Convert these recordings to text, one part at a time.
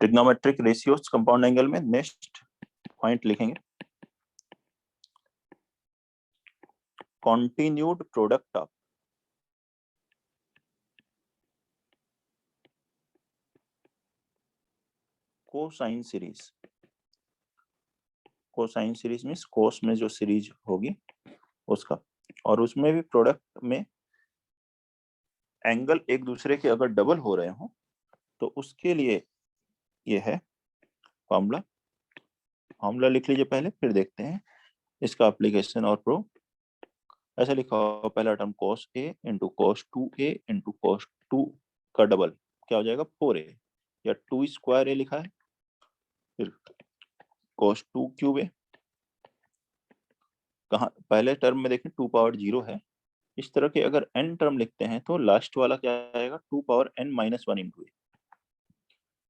Trigonometric ratios compound angle में next point लिखेंगे, continued product of cosine series. Cosine series means cos में जो series होगी उसका, और उसमें भी प्रोडक्ट में एंगल एक दूसरे के अगर डबल हो रहे हो तो उसके लिए ये है फॉर्मूला। फॉर्मूला लिख लीजिए पहले, फिर देखते हैं इसका एप्लीकेशन और प्रूफ। ऐसा लिखा हो, पहला term cos a into cos 2a into cos 2 का डबल क्या हो जाएगा 4a, या 2 स्क्वायर a लिखा है, फिर cos 2 क्यूब a। कहाँ पहले टर्म में देखें 2 पावर 0 है। इस तरह के अगर n टर्म लिखते हैं तो लास्ट वाला क्या आएगा 2 पावर n माइनस 1 इंटू ए।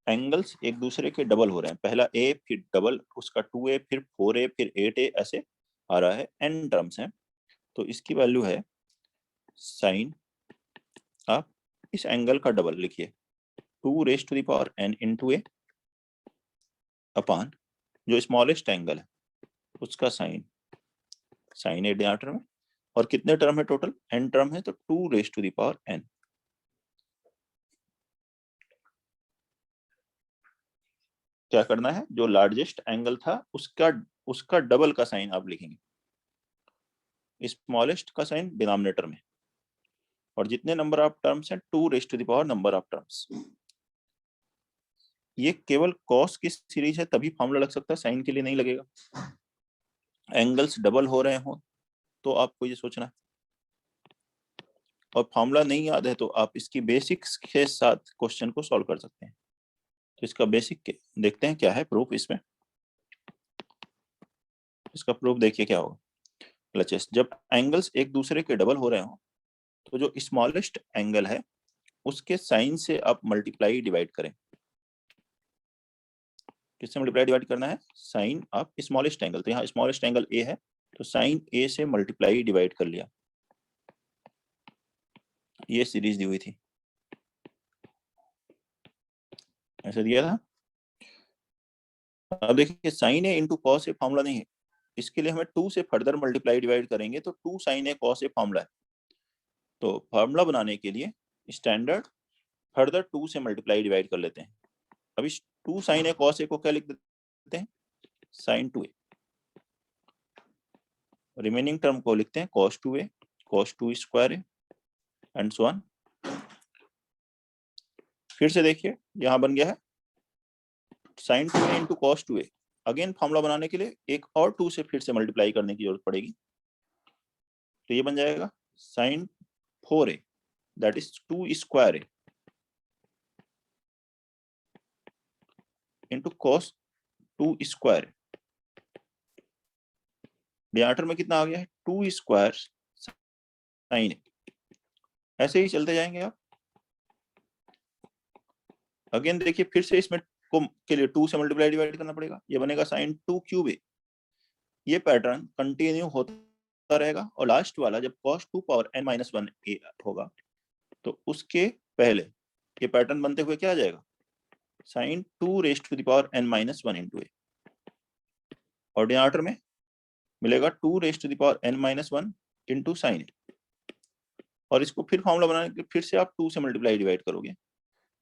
एंगल्स एक दूसरे के डबल हो रहे हैं, पहला a फिर डबल उसका 2a फिर 4a फिर 8a, ऐसे आ रहा है, n टर्म्स हैं। तो इसकी वैल्यू है साइन, आप इस एंगल का डबल लिखिए 2 raise to the power n into A upon जो स्मॉलेस्ट एंगल है उसका साइन, साइन ए डिनोमिनेटर में। और कितने टर्म है टोटल, n टर्म है तो 2 raise to the power n। क्या करना है, जो लार्जेस्ट एंगल था उसका डबल का साइन आप लिखेंगे, स्मॉलेस्ट का साइन डिनोमिनेटर में, और जितने नंबर ऑफ टर्म्स हैं 2 raise to the power number of terms. ये केवल कॉस की सीरीज है तभी फॉर्मूला लग सकता है, साइन के लिए नहीं लगेगा। एंगल्स डबल हो रहे हो तो आपको ये सोचना है, और फॉर्मूला नहीं याद है तो आप इसकी बेसिक्स के साथ क्वेश्चन को सॉल्व कर सकते हैं। तो इसका बेसिक देखते हैं क्या है प्रूफ इसमें। इसका प्रूफ देखिए क्या होगा। जब एंगल्स एक दूसरे के डबल हो रहे हो तो जो स्मॉलेस्ट एंगल है उसके साइन से आप मल्टीप्लाई डिवाइड करें। किससे मल्टीप्लाई डिवाइड करना है, साइन ऑफ स्मॉलेस्ट एंगल। तो यहाँ स्मॉलेस्ट एंगल ए है तो साइन ए से मल्टीप्लाई डिवाइड कर लिया। ये सीरीज दी हुई थी, ऐसा दिया था। अब देखिए sign A into cos a formula नहीं है, इसके लिए हमें 2 से फर्दर मल्टीप्लाई डिवाइड करेंगे तो 2 sign A cos a formula है। तो फॉर्मूला बनाने के लिए स्टैंडर्ड फर्दर 2 से मल्टीप्लाई डिवाइड कर लेते हैं। अब इस 2 साइन ए कॉस ए को क्या लिख देते हैं, साइन 2a। रिमेनिंग टर्म को लिखते हैं cos 2a, cos 2 square A and so on. फिर से देखिए यहां बन गया है sine 2a into cos 2a। Again formula बनाने के लिए एक और 2 से फिर से मल्टीप्लाई करने की जरूरत पड़ेगी, तो ये बन जाएगा sine 4a that is 2 square A into cos 2 square. Denominator में कितना आ गया है 2 स्क्वायर साइन ए। ऐसे ही चलते जाएंगे आप। अगेन देखिए फिर से इसमें को के लिए 2 से मल्टीप्लाई डिवाइड करना पड़ेगा, ये बनेगा साइन 2 क्यूब ए। ये पैटर्न कंटिन्यू होता रहेगा, और लास्ट वाला जब cos 2 पावर n माइनस 1 ए होगा तो उसके पहले ये पैटर्न बनते हुए क्या आ जाएगा, sine 2 raise to the power n minus 1 into A. और डिनोमिनेटर में मिलेगा 2 raise to the power n minus 1 into sine A. और इसको फिर फॉर्मूला बनाने के फिर से आप 2 से मल्टीप्लाई डिवाइड करोगे,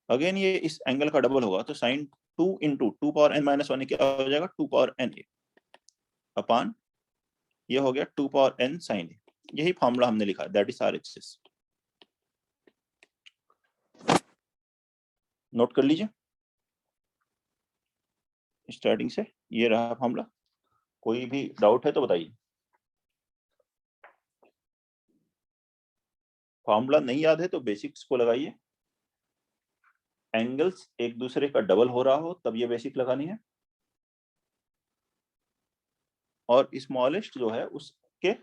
अगेन ये इस एंगल का डबल होगा तो sine 2 into 2 power n minus 1 क्या हो जाएगा 2 पावर n ए अपान ये हो गया 2 पावर n साइन ए। यही फॉर्मूला हमने लिखा, दैट इज आरएचएस। नोट कर लीजिए स्टार्टिंग से, ये रहा फॉर्मूला। कोई भी डाउट है तो बताइए। फॉर्मूला नहीं याद है तो बेसिक्स को लगाइए। एंगल्स एक दूसरे का डबल हो रहा हो तब ये बेसिक लगानी है, और स्मॉलेस्ट जो है उसके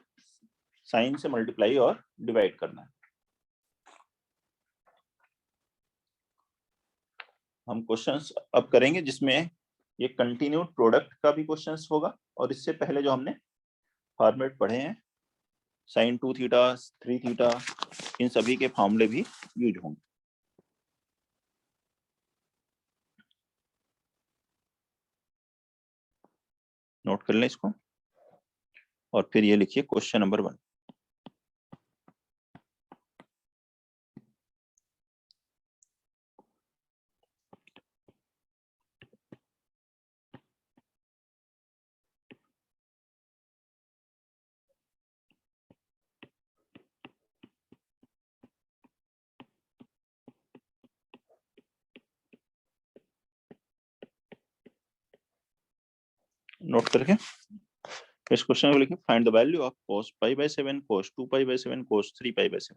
साइन से मल्टीप्लाई और डिवाइड करना है। हम क्वेश्चंस अब करेंगे जिसमें ये कंटिन्यूड प्रोडक्ट का भी क्वेश्चंस होगा, और इससे पहले जो हमने फॉर्मेट पढ़े हैं साइन 2 थीटा 3 थीटा इन सभी के फॉर्मूले भी यूज होंगे। नोट कर लें इसको और फिर ये लिखिए क्वेश्चन नंबर 1। नोट करके इस क्वेश्चन को लिखिए, find the value of cos π/7, cos 2π/7, cos 3π/7।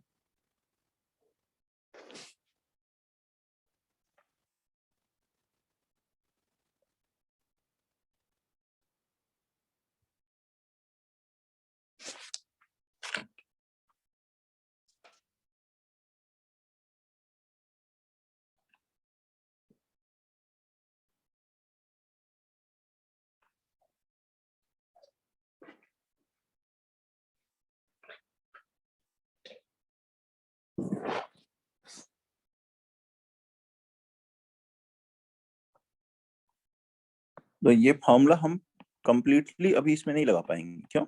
तो ये फॉर्मूला हम कंप्लीटली अभी इसमें नहीं लगा पाएंगे। क्यों?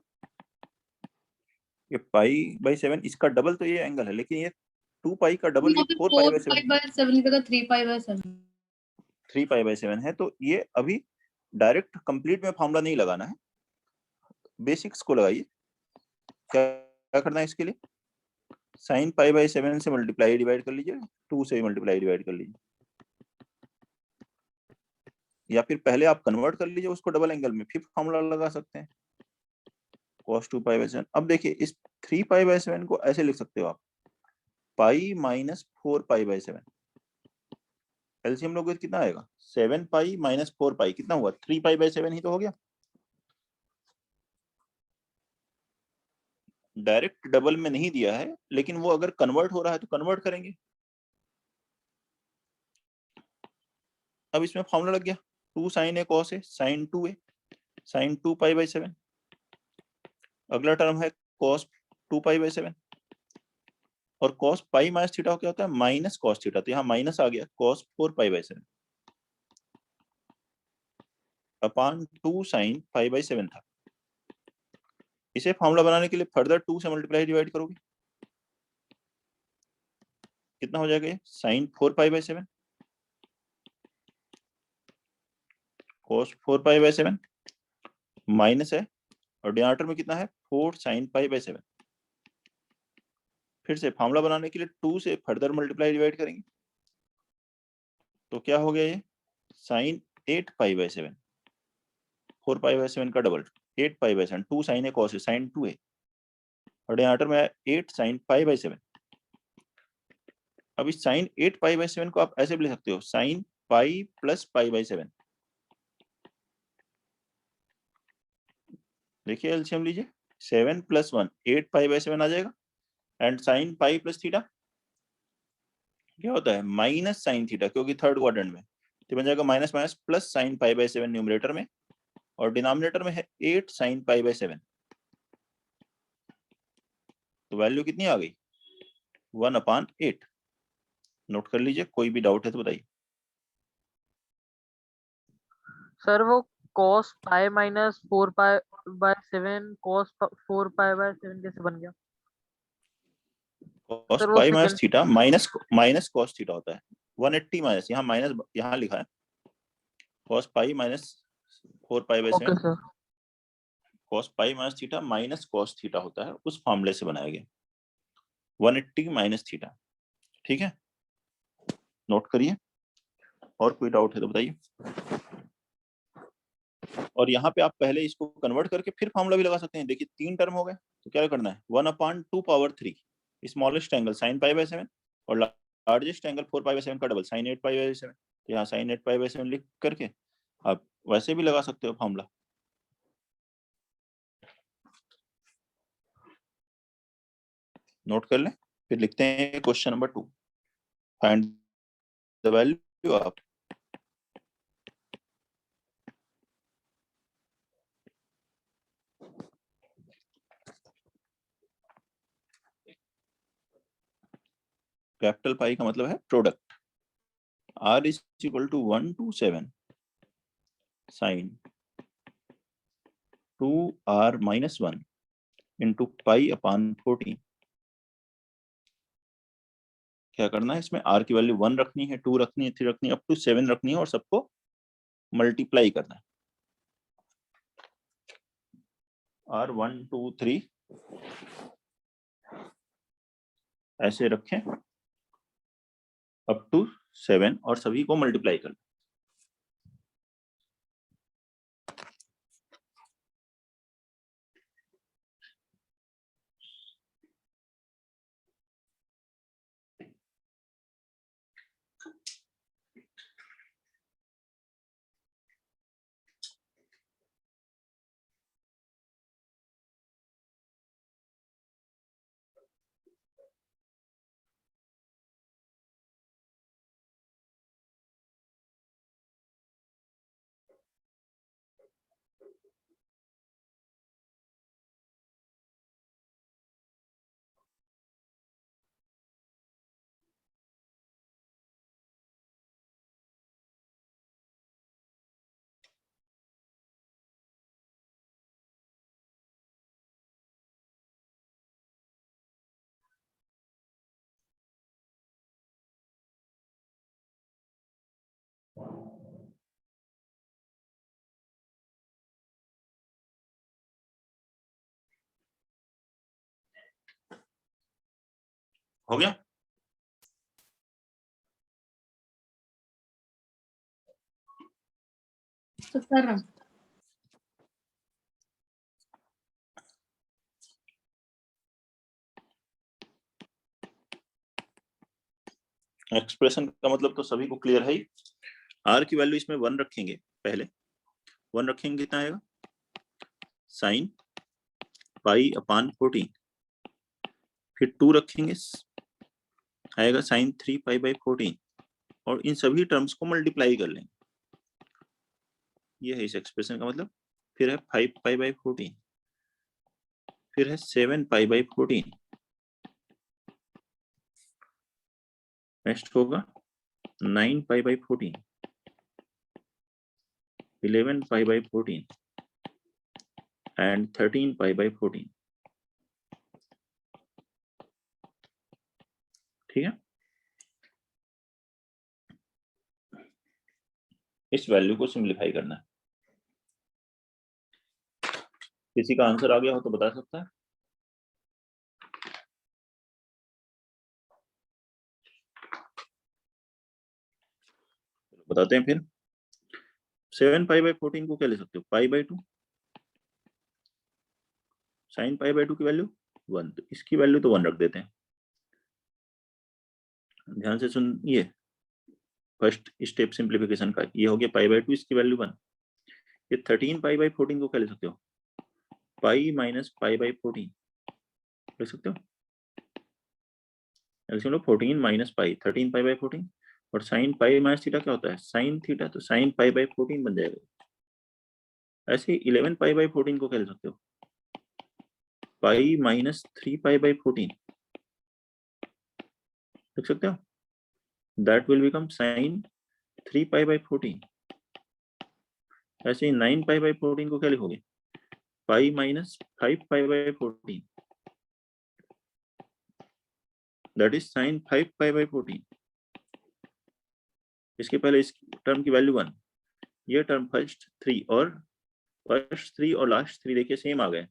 ये π/7 इसका डबल तो ये एंगल है, लेकिन ये 2π का डबल ये 4π/7 3π/7 है। तो ये अभी डायरेक्ट कंप्लीट में फॉर्मूला नहीं लगाना है, बेसिक्स को लगाइए। क्या करना है इसके लिए? sin π/7 से मल्टीप्लाई डिवाइड कर लीजिए, 2 से मल्टीप्लाई डिवाइड कर लीजिए, या फिर पहले आप कन्वर्ट कर लीजिए उसको डबल एंगल में, फिर फॉर्मूला लगा सकते हैं cos 2π/7। अब देखिए इस 3π/7 को ऐसे लिख सकते हो आप, पाई माइनस 4π/7। एलसीएम लोगे तो कितना आएगा? 7π माइनस 4π कितना हुआ? 3π/7 ही तो हो गया। डायरेक्ट डबल में नहीं दिया है, लेकिन वो अगर कन्वर्ट हो रहा है तो कन्वर्ट करेंगे। अब इसमें फॉर्मूला लग गया, 2 sin a cos a sin 2a sin 2π/7। अगला टर्म है cos 2π/7, और cos पाई माइनस थीटा क्या होता है? माइनस cos थीटा, तो यहाँ माइनस आ गया, cos 4π/7 अपॉन 2 sin π/7 था। इसे फॉर्मूला बनाने के लिए फर्दर 2 से मल्टीप्लाई डिवाइड करोगे, कितना हो जाएगा ये? sin 4π/7 cos 4π/7 माइनस है, और डिनोमिनेटर में कितना है? 4 sin π/7। फिर से फॉर्मूला बनाने के लिए 2 से फर्दर मल्टीप्लाई डिवाइड करेंगे, तो क्या हो गया ये? sin 8π/7 4π/7 का double 8π/7 2 sin a cos a sin 2a, और डिनोमिनेटर में 8 sin π/7। अब इस sin 8π/7 को आप ऐसे भी लिख सकते हो, sin पाई प्लस π/7। देखिए एलसीएम लीजिए, 7 + 1 8π/7 आ जाएगा, and sin pi plus theta क्या होता है? माइनस साइन थीटा, क्योंकि थर्ड क्वाड्रेंट में, तो बन जाएगा minus minus plus sin π/7 numerator में, और डिनोमिनेटर में है 8 sin π/7। तो वैल्यू कितनी आ गई? 1/8। नोट कर लीजिए, कोई भी डाउट है तो बताइए। सर वो cos पाई माइनस 4π/7 cos 4π/7 कैसे बन गया? cos सर वो pi minus second theta minus cos theta होता है, 180 माइनस, यहाँ माइनस यहाँ लिखा है, cos pi minus 4π/7 okay sir. cos pi minus theta minus cos theta होता है, उस फॉर्मूले से बनाया गया 180 माइनस थीटा। ठीक है, नोट करिए, और कोई डाउट है तो बताइए। और यहाँ पे आप पहले इसको कन्वर्ट करके फिर फॉर्मूला भी लगा सकते हैं। देखिए 3 टर्म हो गए, तो क्या करना है? 1/2 3 स्मॉलेस्ट एंगल sin π/7 और लार्जेस्ट एंगल 4π/7 का डबल sin 8π/7। तो यहाँ sin 8π/7 लिख करके आप वैसे भी लगा सकते हो फॉर्मूला। नोट कर लें, फिर लिखते हैं question number 2, find the value of capital pi का मतलब है product, r = 1 to 7 sin 2r-1 into pi upon 14। क्या करना है इसमें, r की वैल्यू 1 रखनी है, 2 रखनी है, 3 रखनी है, अप टू 7 रखनी है और सबको मल्टीप्लाई करना है। r 1 2 3 ऐसे रखें अप टू 7 और सभी को मल्टीप्लाई करना। हो गया? तो कर रहा हूँ। एक्सप्रेशन का मतलब तो सभी को क्लियर है ही। r की वैल्यू इसमें 1 रखेंगे, पहले 1 रखेंगे, कितना आएगा, साइन पाई अपॉन 14। फिर 2 रखेंगे, आएगा साइन 3 पाई बाई 14 और इन सभी टर्म्स को मल्टीप्लाई कर लेंगे। ये है इस एक्सप्रेशन का मतलब। फिर है 5 पाई बाई 14, फिर है 7 पाई बाई 14, नेक्स्ट होगा 9 पाई by 14, 11 pi by 14 and 13 pi by 14। ठीक है, इस वैल्यू को सिंप्लीफाई करना है। किसी का आंसर आ गया हो तो बता सकता है। बताते हैं फिर। 7 पाई बाई 14 को क्या ले सकते हो, पाई बाई 2, साइन पाई बाई 2 की वैल्यू 1, तो इसकी वैल्यू तो 1 रख देते हैं। ध्यान से सुनिए, फर्स्ट स्टेप सिंप्लीफिकेशन का ये हो गया पाई बाई 2, इसकी वैल्यू 1। ये 13 पाई बाई 14 को क्या ले सकते हो, पाई माइनस पाई बाई 14 ले सकते हो। LCM low, 14 minus pi, 13 pi by 14 और साइन पाई माइनस थीटा क्या होता है, साइन थीटा, तो साइन पाई बाई 14 बन जाएगा। ऐसे 11 पाई बाई 14 को क्या ले सकते हो, पाई माइनस 3 पाई बाई 14 लिख सकते हो। That will become sign 3 pi by 14। ऐसे ही 9 पाई बाई 14 को क्या लिखोगे, pi minus 5 pi by 14, that is sign 5 pi by 14। इसके पहले इस टर्म की वैल्यू 1, ये टर्म फर्स्ट 3 और लास्ट 3 देखिए सेम आ गए,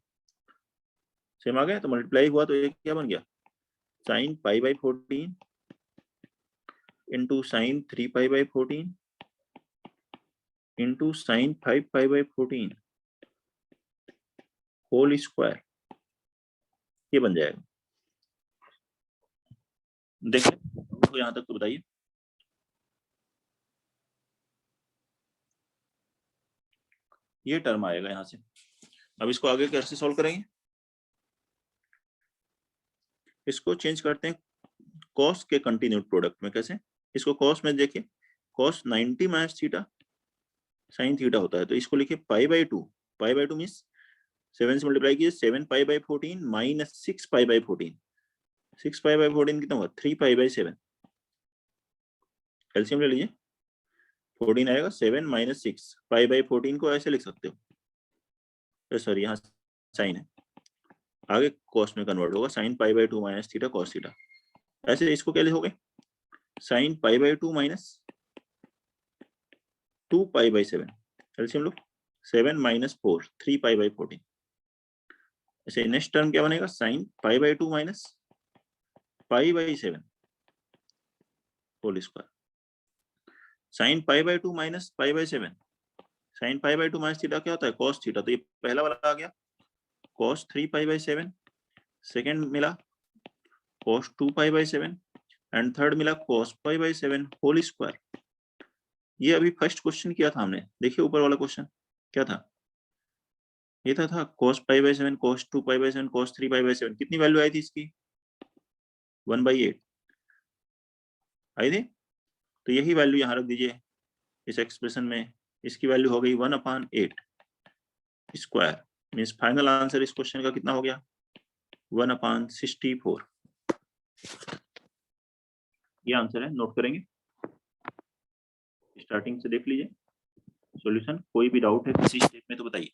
सेम आ गए, तो मल्टीप्लाई हुआ तो ये क्या बन गया, sine pi by 14 into sine 3 pi by 14 into sine 5 pi by 14 whole square, ये बन जाएगा। देखिए तो यहाँ तक तो बताइए। ये टर्म आएगा यहाँ से। अब इसको आगे कैसे सॉल्व करेंगे, इसको चेंज करते हैं कॉस के कंटिन्यूड प्रोडक्ट में। कैसे, इसको कॉस में देखिए, cos 90 minus theta sine theta होता है, तो इसको लिखिए पाई बाई 2, पाई बाई 2 मीन्स 7 से मल्टीप्लाई कीजिए, 7 पाई by 14 minus 6 pi by 14, 6 pi by 14 कितना हुआ, 3 पाई बाई 7। एलसीएम ले लीजिए, 14 आएगा, 7 माइनस 6 पाई बाई 14 को ऐसे लिख सकते हो, सॉरी यहाँ साइन है, आगे कॉस में कन्वर्ट होगा, sine pi by 2 minus theta cos theta. ऐसे इसको क्या लिखोगे, sine pi by 2 minus 2 pi by 7, LCM लो, 7 माइनस 4 3 पाई बाई 14। ऐसे नेक्स्ट टर्म क्या बनेगा, sine pi by 2 minus pi by 7 whole square, sine pi by 2 minus pi by 7, sine pi by 2 minus theta क्या होता है, cos theta, तो ये पहला वाला आ गया कॉस 3 पाई बाई 7, सेकेंड मिला cos 2 pi by 7 and third मिला cos pi by 7 whole square. ये अभी फर्स्ट क्वेश्चन किया था हमने, देखिए ऊपर वाला क्वेश्चन क्या था, ये था cos pi by 7 cos 2 pi by 7 cos 3 pi by 7, कितनी वैल्यू आई थी इसकी, 1/8 आई थी। तो यही वैल्यू यहाँ रख दीजिए इस एक्सप्रेशन में, इसकी वैल्यू हो गई 1/8 स्क्वायर, मीन्स फाइनल आंसर इस क्वेश्चन का कितना हो गया, 1/64। ये आंसर है, नोट करेंगे, स्टार्टिंग से देख लीजिए सॉल्यूशन, कोई भी डाउट है किसी स्टेप में तो बताइए।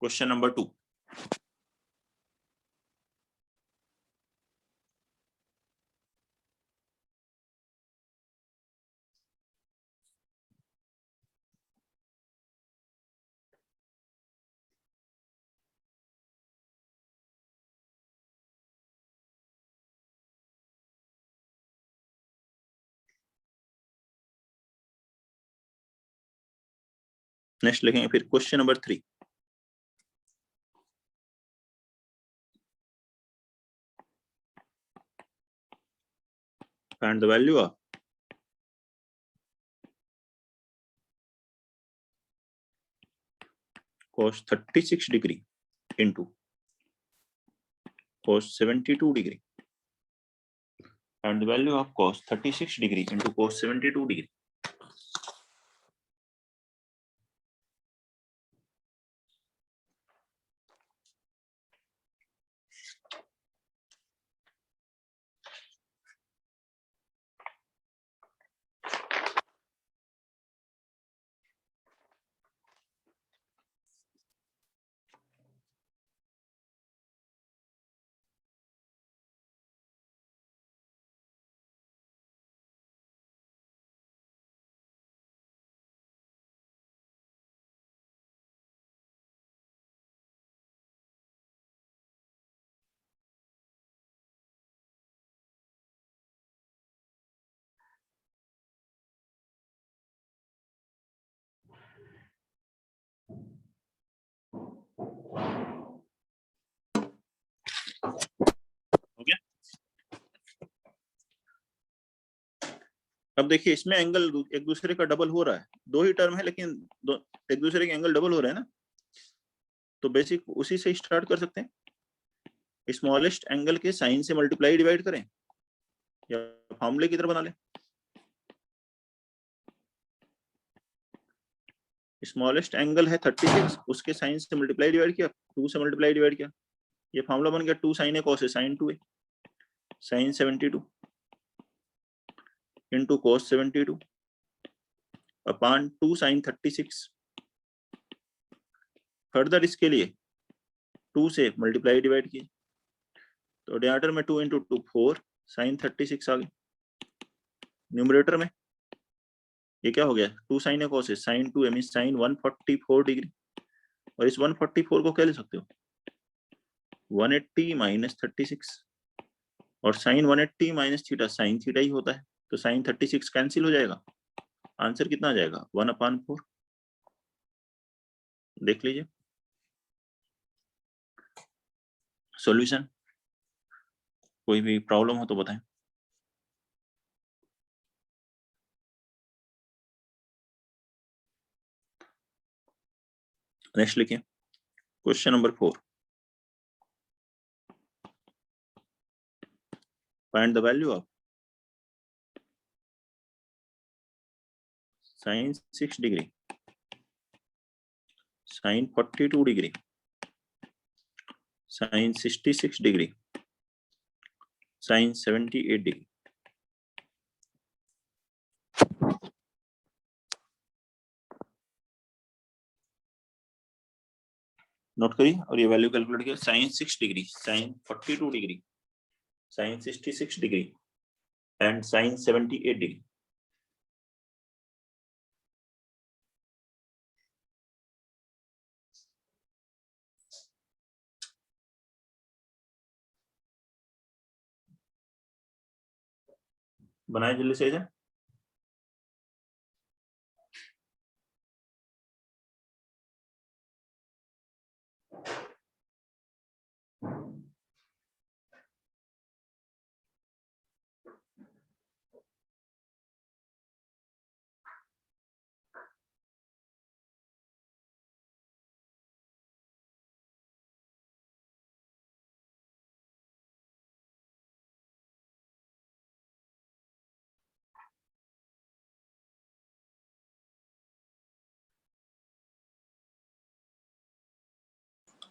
क्वेश्चन नंबर 2, नेक्स्ट लिखेंगे फिर question number 3। Find the value of cos 36 degree into cos 72 degree, and the value of cos 36 degree into cos 72 degree. हो गया। अब देखिए इसमें एंगल एक दूसरे का डबल हो रहा है, दो ही टर्म है लेकिन एक दूसरे के एंगल डबल हो रहे हैं ना, तो बेसिक उसी से स्टार्ट कर सकते हैं, स्मॉलेस्ट एंगल के साइन से मल्टीप्लाई डिवाइड करें या फॉर्मूले की तरह बना लें। स्मॉलेस्ट एंगल है 36, उसके साइन से मल्टीप्लाई डिवाइड किया, 2 से मल्टीप्लाई डिवाइड किया, ये फॉर्मूला बन गया 2 sin a cos a sin 2a sin 72 into cos 72 upon 2 sin 36। Further इसके लिए 2 से मल्टीप्लाई डिवाइड किए, तो डिनोमिनेटर में 2 into 2 4 sin 36 आ गई, न्यूमरेटर में ये क्या हो गया 2 sin a cos a sin 2a means sin 144 degree, और इस 144 को क्या ले सकते हो 180 माइनस 36, और sin 180 minus theta sin theta ही होता है, तो sin 36 कैंसिल हो जाएगा, आंसर कितना आ जाएगा 1/4। देख लीजिए सॉल्यूशन, कोई भी प्रॉब्लम हो तो बताएं। नेक्स्ट लिखिए question number 4, find the value of sin 6 degree sin 42 degree sin 66 degree sin 78 degree। Note करिए और ये वैल्यू कैलकुलेट किया, sine 6 degree, sine 42 degree, sine 66 degree and sine 78 degree. बनाए जल्दी से इसे।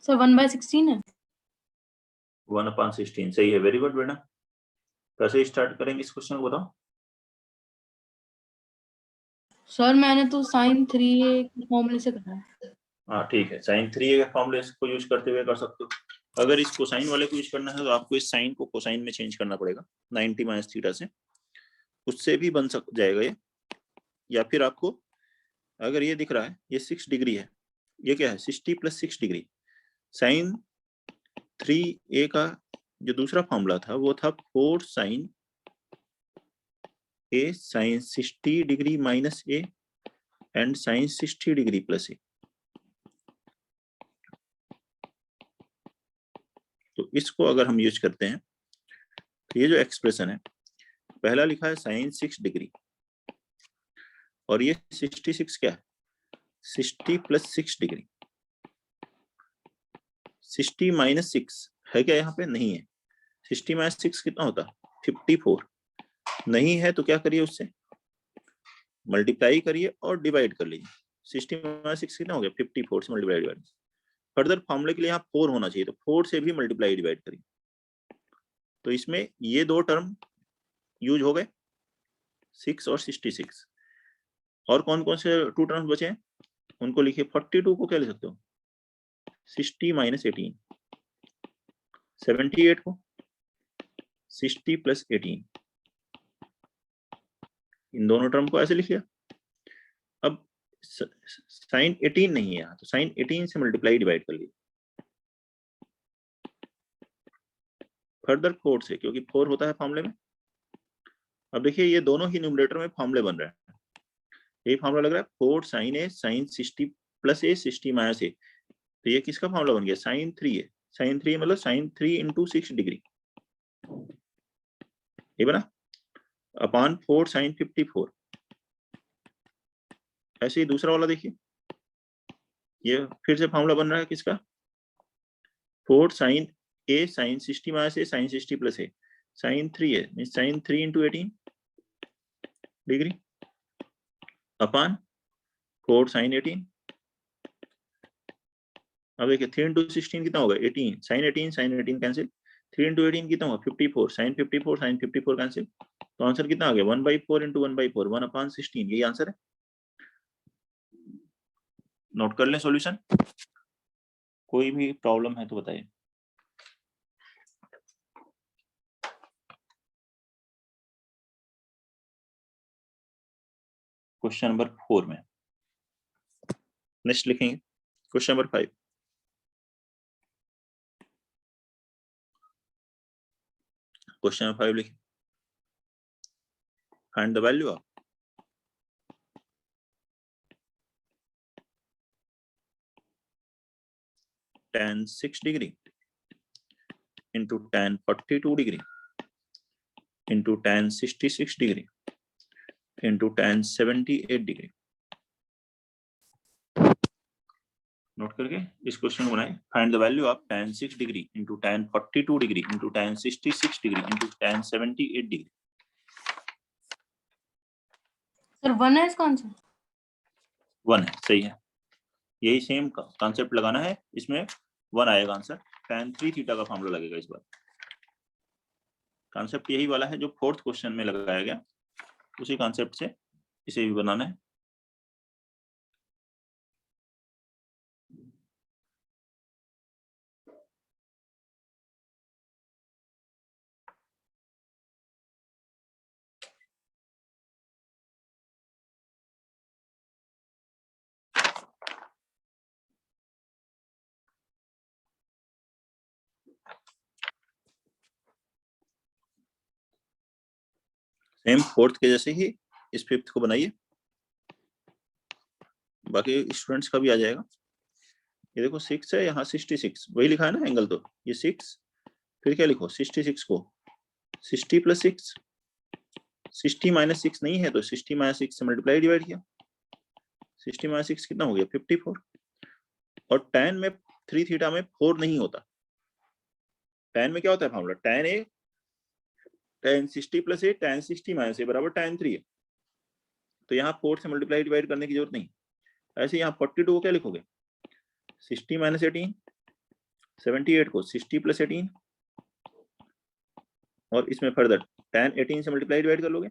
सर 1/16 है। 1/16 सही है, वेरी गुड बेटा। कैसे स्टार्ट करेंगे इस क्वेश्चन को बताओ। सर मैंने तो sin 3a के फॉर्मूले से करा है। हाँ ठीक है, साइन 3a के फॉर्मूले को यूज करते हुए कर सकते हो। अगर इस कोसाइन वाले को यूज करना है तो आपको इस साइन को कोसाइन में चेंज करना पड़ेगा 90 माइनस थीटा से, उससे भी बन सक जाएगा ये। या फिर आपको अगर ये दिख रहा है ये 6 डिग्री है, ये क्या है 60 + 6 डिग्री, साइन 3a का जो दूसरा फॉर्मूला था वो था 4 sine a sine 60 degree minus a and sine 60 degree plus a। तो इसको अगर हम यूज करते हैं तो ये जो एक्सप्रेशन है, पहला लिखा है साइन 6 डिग्री और ये 66 क्या है 60 + 6 डिग्री, 60 - 6 है क्या यहाँ पे, नहीं है। 60 - 6 कितना होता है 54, नहीं है तो क्या करिए उससे मल्टीप्लाई करिए और डिवाइड कर लीजिए। 60 - 6 कितना हो गया 54 से मल्टीप्लाई डिवाइड। फर्दर फॉर्मूले के लिए यहाँ 4 होना चाहिए, तो 4 से भी मल्टीप्लाई डिवाइड करिए। तो इसमें ये दो टर्म यूज हो गए 6 और 66। और कौन कौन से 2 टर्म्स बचे हैं उनको लिखिए। 42 को क्या ले सकते हो 60 - 18, 78 को 60 + 18, इन दोनों टर्म को ऐसे लिख लिया। अब साइन 18 नहीं है यहाँ, तो साइन 18 से मल्टीप्लाई डिवाइड कर लिए। फर्दर 4 से, क्योंकि 4 होता है फॉर्मूले में। अब देखिए ये दोनों ही न्यूमरेटर में फॉर्मूले बन रहे हैं। ये फॉर्मूला लग रहा है 4 sine a sine 60 + a 60 - a, तो ये किसका फॉर्मूला बन गया साइन 3a। साइन 3 मतलब साइन 3 × 6 डिग्री, ये बना अपॉन 4 साइन 54। ऐसे ही दूसरा वाला देखिए, ये फिर से फॉर्मूला बन रहा है किसका 4 sine a sine 60 - a sine 60 + a, sine 3a means sine 3 × 18 degree upon 4 sine 18। अब देखिए 3 × 16 कितना होगा 18, साइन 18 साइन 18 कैंसिल, 3 × 18 कितना होगा 54, साइन 54 साइन 54 कैंसिल। तो आंसर कितना आ गया 1/4 × 1/4, 1/16, यही आंसर है। नोट कर लें सॉल्यूशन, कोई भी प्रॉब्लम है तो बताइए। क्वेश्चन नंबर 4 में नेक्स्ट लिखेंगे क्वेश्चन नंबर 5। क्वेश्चन नंबर 5 लिखें, find the value of tan 6 degree into tan 42 degree into tan 66 degree into tan 78 degree. Note करके इस क्वेश्चन को बनाए। Find the value of tan 6 degree into tan 42 degree into tan 66 degree into tan 78 degree. Sir 1 है इसका answer. 1 है, सही है। यही सेम कॉन्सेप्ट लगाना है, इसमें 1 आएगा आंसर। tan 3 थीटा का फॉर्मूला लगेगा इस बार। कॉन्सेप्ट यही वाला है जो 4th क्वेश्चन में लगाया गया, उसी कॉन्सेप्ट से इसे भी बनाना है। सेम फोर्थ के जैसे ही इस फिफ्थ को बनाइए, बाकी स्टूडेंट्स का भी आ जाएगा। ये देखो 6 है, यहाँ 66 वही लिखा है ना एंगल, तो ये 6 फिर क्या लिखो 66 को 60 + 6, 60 - 6 नहीं है तो 60 - 6 से मल्टीप्लाई डिवाइड किया, 60 - 6 कितना हो गया 54। और tan में 3 थीटा में 4 नहीं होता। tan में क्या होता है formula, tan a tan 60 + a tan 60 - a बराबर tan 3 है। तो यहाँ 4 से मल्टीप्लाई डिवाइड करने की जरूरत नहीं। ऐसे यहाँ 42 को क्या लिखोगे 60 - 18, 78 को 60 + 18 और इसमें फर्दर tan 18 से मल्टीप्लाई डिवाइड कर लोगे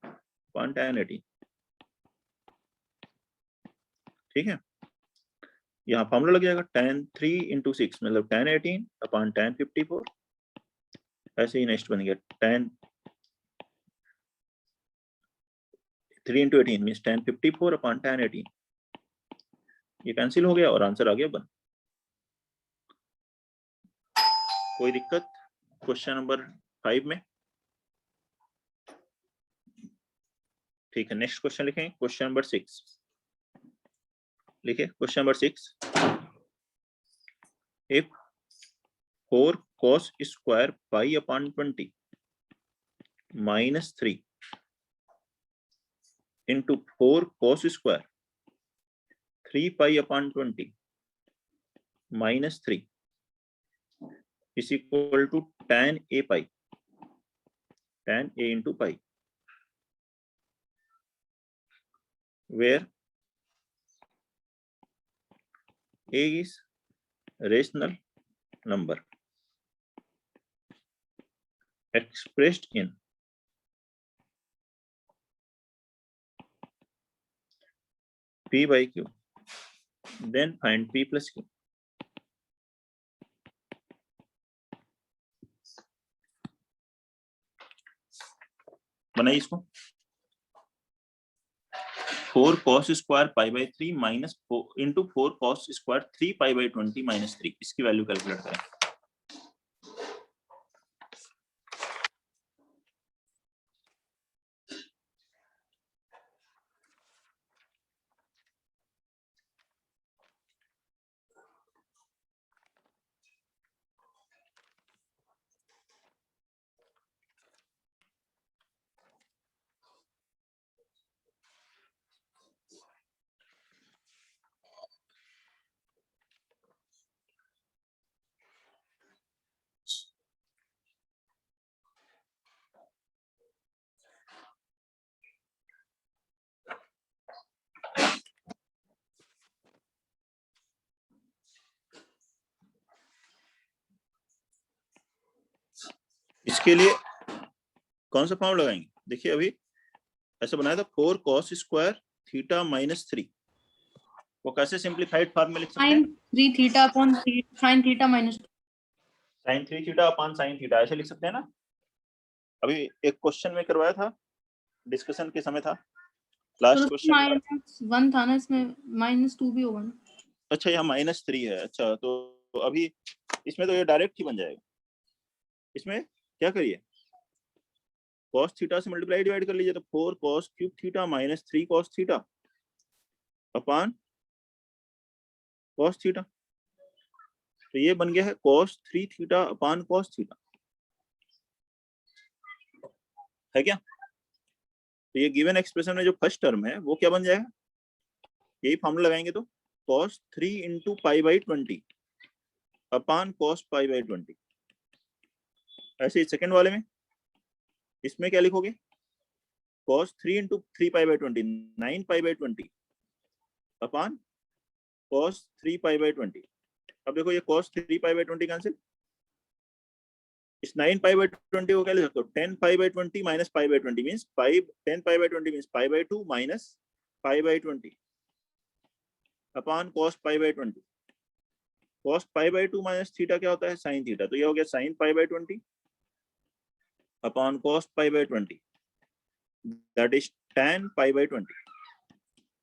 अपॉन tan 18। ठीक है, यहाँ फॉर्मूला लग जाएगा tan 3 × 6 मतलब tan 18 अपॉन tan 54। ऐसे ही नेक्स्ट बन गया tan 3 × 18 means tan 54 upon tan 18। ये कैंसिल हो गया और आंसर आ गया 1। कोई दिक्कत क्वेश्चन नंबर 5 में? ठीक है, नेक्स्ट क्वेश्चन लिखें क्वेश्चन नंबर 6। लिखे question number 6। If 4 cos square pi upon 20 minus 3 into 4 cos square 3 pi upon 20 minus 3 is equal to tan a pi, tan a into pi, where a is rational number expressed in p by q, then find p plus q। बनाइए इसको। 4 cos square pi by 3 minus 4 into 4 cos square 3 pi by 20 minus 3, इसकी value calculate करें। इसके लिए कौन सा form लगाएंगे, देखिए अभी ऐसा बनाया था 4 cos square थीटा माइनस 3, वो कैसे सिंप्लीफाइड फॉर्म में लिख सकते हैं, sin 3 theta upon sin theta minus sin 3 theta upon sin theta ऐसे लिख सकते हैं ना। अभी एक क्वेश्चन में करवाया था, डिस्कशन के समय था लास्ट क्वेश्चन। -1 था ना, इसमें -2 भी होगा ना। अच्छा यहाँ -3 है, अच्छा तो अभी इसमें तो ये डायरेक्ट ही बन जाएगा। इसमें क्या करिए cos थीटा से मल्टीप्लाई डिवाइड कर लीजिए, तो 4 cos cube theta minus 3 cos theta upon cos theta, तो ये बन गया है cos 3 theta upon cos theta, है क्या। तो ये गिवन एक्सप्रेशन में जो फर्स्ट टर्म है वो क्या बन जाएगा, यही फॉर्मूला लगाएंगे तो cos 3 × pi/20 upon cos pi/20। ऐसे ही सेकंड वाले में इसमें क्या लिखोगे cos 3 × 3 pi/20 9 pi/20 upon cos 3 pi/20। अब देखो ये cos 3 pi/20 कैंसिल, इस 9 pi/20 को क्या लिख सकते हो 10 pi/20 minus pi/20 means 10 pi/20 means pi/2 minus pi/20 upon cos pi/20। cos pi/2 minus theta क्या होता है sin थीटा, तो ये हो गया sin pi/20 upon cos pi/20 that is tan pi/20।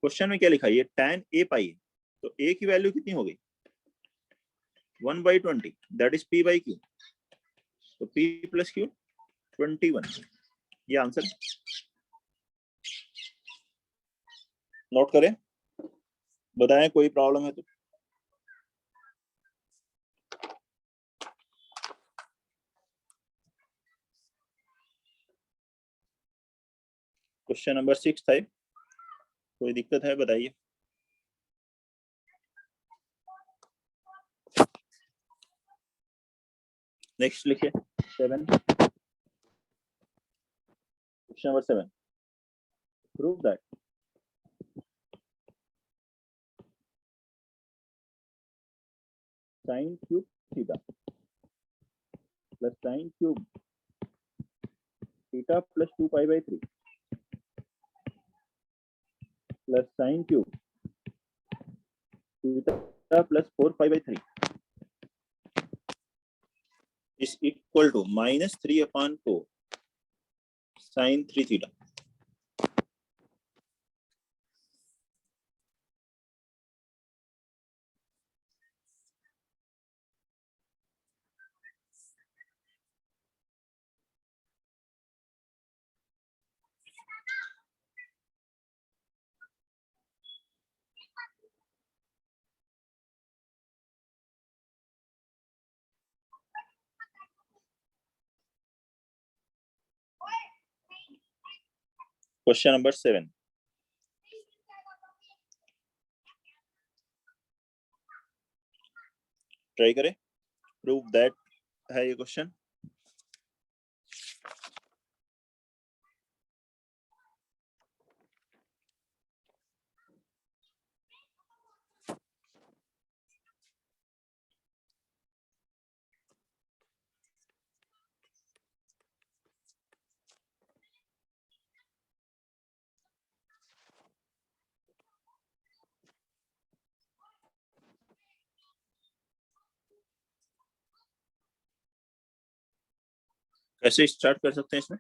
Question में क्या लिखा है, ये tan a pi है, तो a की वैल्यू कितनी हो गई 1/20 दैट इज p/q, तो p + q 21। ये आंसर नोट करें, बताएं कोई प्रॉब्लम है तो। क्वेश्चन नंबर 6 था, कोई दिक्कत है बताइए। नेक्स्ट लिखिए 7, question number 7, prove that sin cube theta plus sin cube theta plus 2 pi by 3 plus sin cube theta plus 4 pi by 3 is equal to minus 3 upon 4 sin 3 theta. Question number 7, try करें, prove that है ये question. कैसे start कर सकते हैं इसमें?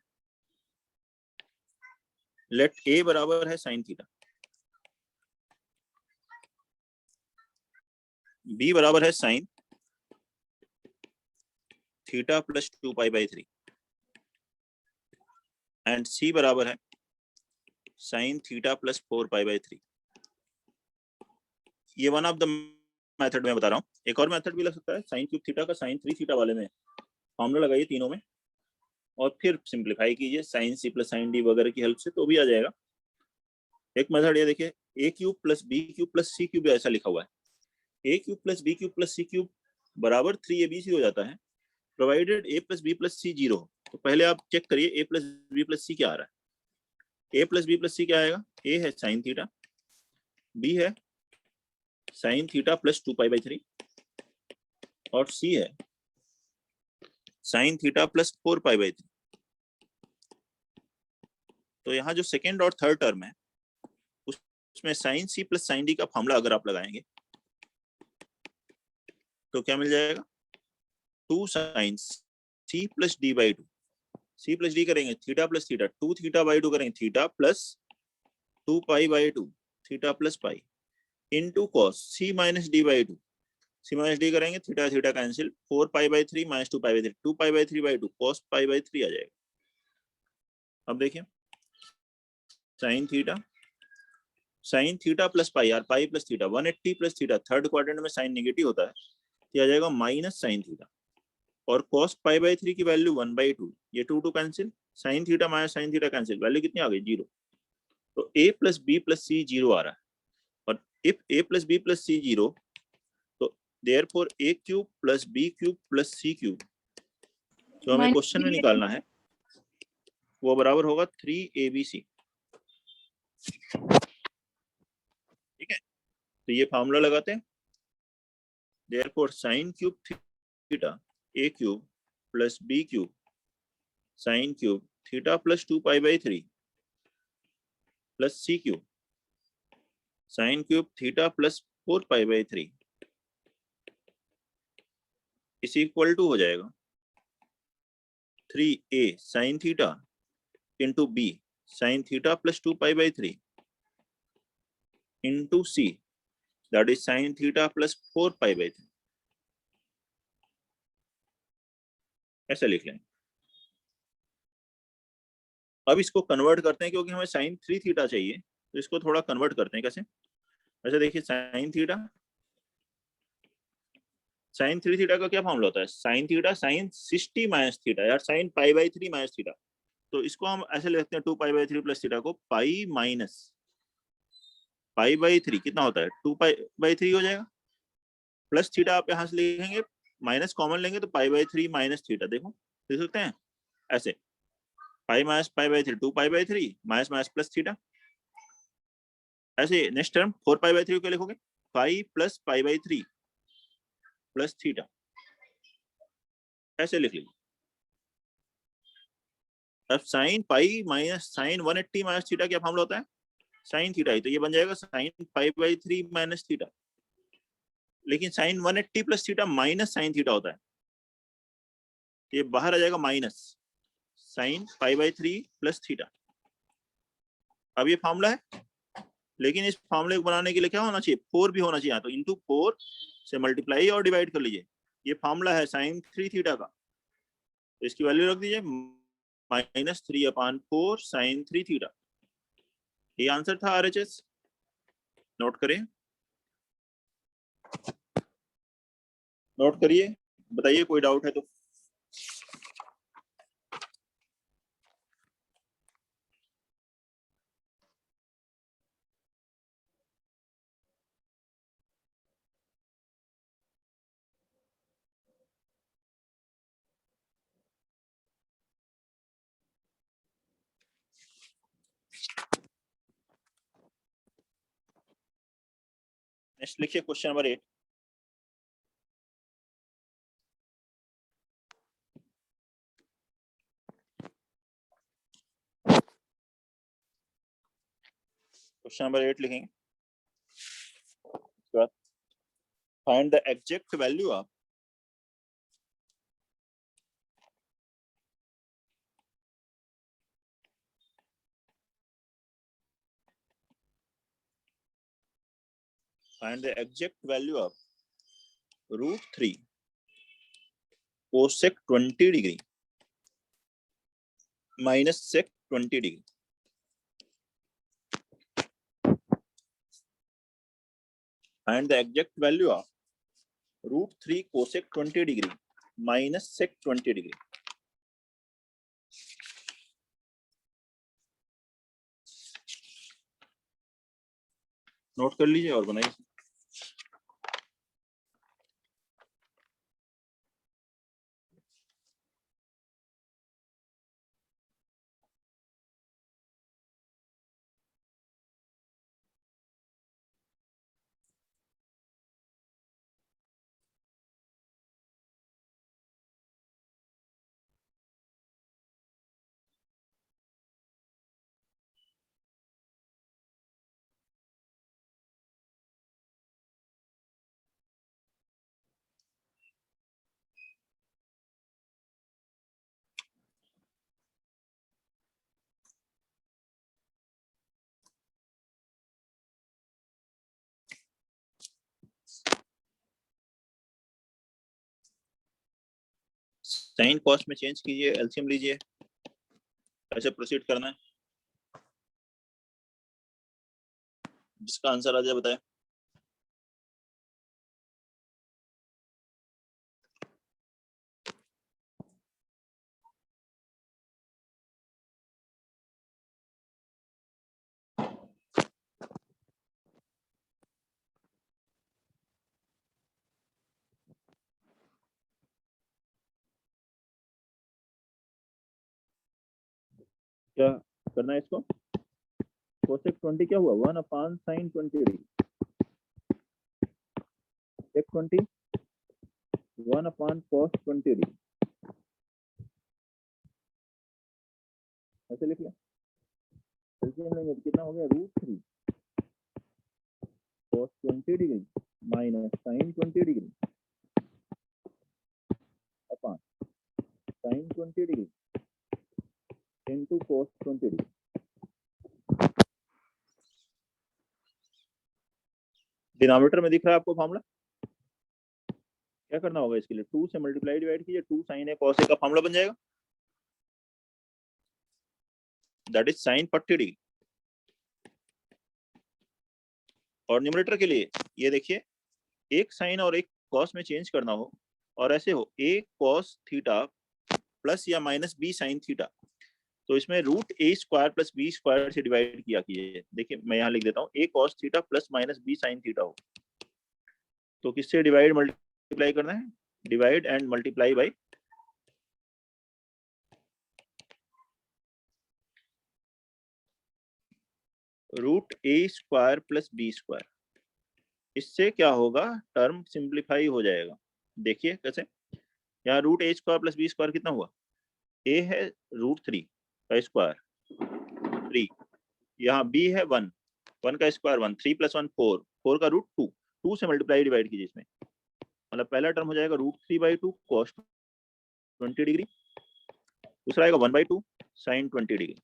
Late ए बराबर है साइन थीटा, बी बराबर है sine theta plus 2 pi by 3 and C बराबर है sine theta plus 4 pi by 3। ये वन ऑफ द मेथड में बता रहा हूँ, एक और मेथड भी लग सकता है, साइन क्यूब थीटा का साइन 3 थीटा वाले में फॉर्मूला लगाइए तीनों में और फिर सिंप्लीफाई कीजिए sine C plus sine D वगैरह की हेल्प से, तो भी आ जाएगा। एक मेथड ये देखिए, A cube plus B cube plus C cube ऐसा लिखा हुआ है, A cube plus B cube plus C cube बराबर 3abc हो जाता है provided A plus B plus C 0। तो पहले आप चेक करिए A plus B plus C क्या आ रहा है। A plus B plus C क्या आएगा? ए है साइन थीटा, बी है sine theta plus 2 pi by 3 और सी है sine theta plus 4 pi by 3। तो यहाँ जो सेकेंड और थर्ड टर्म है उसमें sine C plus sine D का फॉर्मूला अगर आप लगाएंगे तो क्या मिल जाएगा? 2 sine C plus D by 2, C plus D करेंगे theta plus theta, 2 theta by 2 करेंगे theta plus 2 pi by 2 theta plus pi into cos C minus D by 2, C minus D करेंगे theta theta cancel, 4 pi by 3 minus 2 pi by 3, 2 pi by 3 by 2 cos pi by 3 आ जाएगा। अब देखिए sign theta plus पाई यार, पाई plus theta 180 plus theta, third quadrant में sign negative होता है तो आ जाएगा माइनस साइन थीटा, और cos पाई बाई 3 की वैल्यू 1/2, ये 2 2 cancel, sine theta minus sine theta cancel, value कितनी आ गई? 0। तो a plus B plus C 0 आ रहा है, और if a plus B plus C 0 तो therefore a cube plus B cube plus C cube जो हमें क्वेश्चन में निकालना है वो बराबर होगा 3abc। ठीक है, तो ये फॉर्मूला लगाते हैं, therefore sine cube theta a cube plus B cube sine cube theta plus 2 pi by 3 plus C cube sine cube theta plus 4 pi by 3 is equal to हो जाएगा 3a sine theta into B sine theta plus 2 pi by 3 into C that is sine theta plus 4 pi by 3, ऐसा लिख लें। अब इसको convert करते हैं क्योंकि हमें साइन 3 थीटा चाहिए, तो इसको थोड़ा कन्वर्ट करते हैं। कैसे? अच्छा देखिए, साइन 3 थीटा का क्या फॉर्मूला होता है? Sine theta sine 60 minus theta, यार sine pi by 3 minus theta. तो इसको हम ऐसे लिखते हैं 2 पाई बाई 3 प्लस थीटा को पाई माइनस पाई बाई 3 कितना होता है? 2 पाई बाई 3 हो जाएगा, प्लस थीटा आप यहाँ से लिखेंगे, माइनस कॉमन लेंगे तो पाई बाई 3 माइनस थीटा। देखो देख सकते हैं ऐसे, pi minus pi by 3 2 pi by 3 minus minus plus theta. ऐसे नेक्स्ट टर्म 4 पाई बाई 3 को क्या लिखोगे? Pi plus pi by 3 plus theta, ऐसे लिख लीजिए। अब sine pi minus sine 180 minus theta क्या फॉर्मूला होता है? साइन थीटा ही, तो ये बन जाएगा sine pi by 3 minus theta. लेकिन sine 180 plus theta minus sine theta होता है, ये बाहर आ जाएगा minus sign pi by 3 plus theta. अब ये फॉर्मूला है, लेकिन इस फॉर्मूले को बनाने के लिए क्या होना चाहिए? 4 भी होना चाहिए, तो इंटू 4 से मल्टीप्लाई और डिवाइड कर लीजिए। ये फॉर्मूला है साइन 3 थीटा का, तो इसकी वैल्यू रख दीजिए -3/4 साइन 3 थीटा। ये आंसर था आरएचएस, नोट करें, नोट करिए, बताइए कोई डाउट है तो। नेक्स्ट लिखिए क्वेश्चन नंबर 8। क्वेश्चन नंबर 8 लिखेंगे, उसके बाद find the exact value of √3 cosec 20 degree minus sec 20 degree। Find the exact value of √3 cosec 20 degree minus sec 20 degree। Note कर लीजिए और बनाइए। साइन कॉस्ट में चेंज कीजिए, एलसीएम लीजिए, ऐसे प्रोसीड करना है। जिसका आंसर आ जाए बताए। क्या करना है इसको? कोसेक 20 क्या हुआ? 1 sin 20 डिग्री, सेक 20 1 cos 20 डिग्री, ऐसे लिख लिया। एलसीएम लेंगे तो कितना हो गया? √3 cos 20 degree minus sin 20 degree upon sin 20 degree into cos 20 degree. Denominator में दिख रहा है आपको फॉर्मूला? क्या करना होगा इसके लिए? 2 से मल्टीप्लाई डिवाइड कीजिए, 2 sin a cos a का फॉर्मूला बन जाएगा। That is sign 40 degree. और न्यूमरेटर के लिए ये देखिए, एक साइन और एक कॉस में चेंज करना हो और ऐसे हो a cos थीटा प्लस या माइनस b साइन थीटा, तो इसमें root a square plus b square से डिवाइड किया कीजिए। देखिए मैं यहाँ लिख देता हूँ, a cos theta plus minus b sine theta हो, तो किससे डिवाइड मल्टीप्लाई करना है? Divide and multiply by root a square plus b square. इससे क्या होगा, टर्म सिंप्लीफाई हो जाएगा। देखिए कैसे, यहाँ root a square plus b square कितना हुआ, a है रूट 3 का स्क्वायर 3, यहाँ b है 1, 1 का स्क्वायर 1, 3 प्लस 1 4, 4 का रूट 2, 2 से मल्टीप्लाई डिवाइड कीजिए इसमें, मतलब पहला टर्म हो जाएगा रूट 3/2 cos 20 डिग्री, दूसरा आएगा 1/2 sin 20 डिग्री,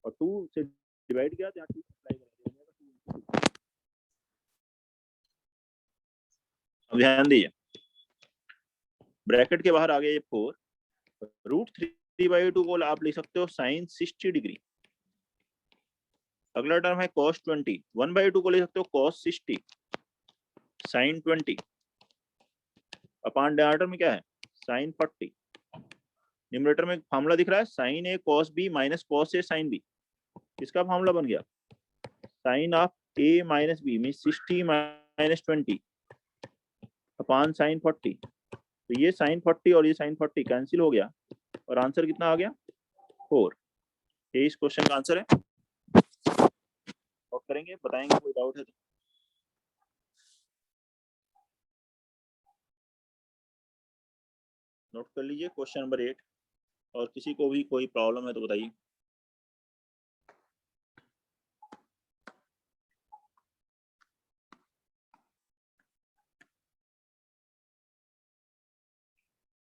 और 2 से डिवाइड किया तो यहाँ 2 अप्लाई कर दिया। अब ध्यान दीजिए, ब्रैकेट के बाहर आ गया ये 4, रूट 3/2 को आप लिख सकते हो साइन 60 डिग्री। अगला टर्म है cos 20, 1/2 को लिख सकते हो cos 60 sin 20, अपॉन डिनोमिनेटर में क्या है sin 40। न्यूमरेटर में फार्मूला दिख रहा है sin a cos b minus cos a sin b, इसका फार्मूला बन गया sin of a minus b mean 60 minus 20 upon sin 40। तो ये sin 40 और ये sin 40 कैंसिल हो गया और आंसर कितना आ गया 4। ये इस क्वेश्चन का आंसर है। नोट करेंगे, बताएंगे कोई डाउट है तो। नोट कर लीजिए क्वेश्चन नंबर 8, और किसी को भी कोई प्रॉब्लम है तो बताइए।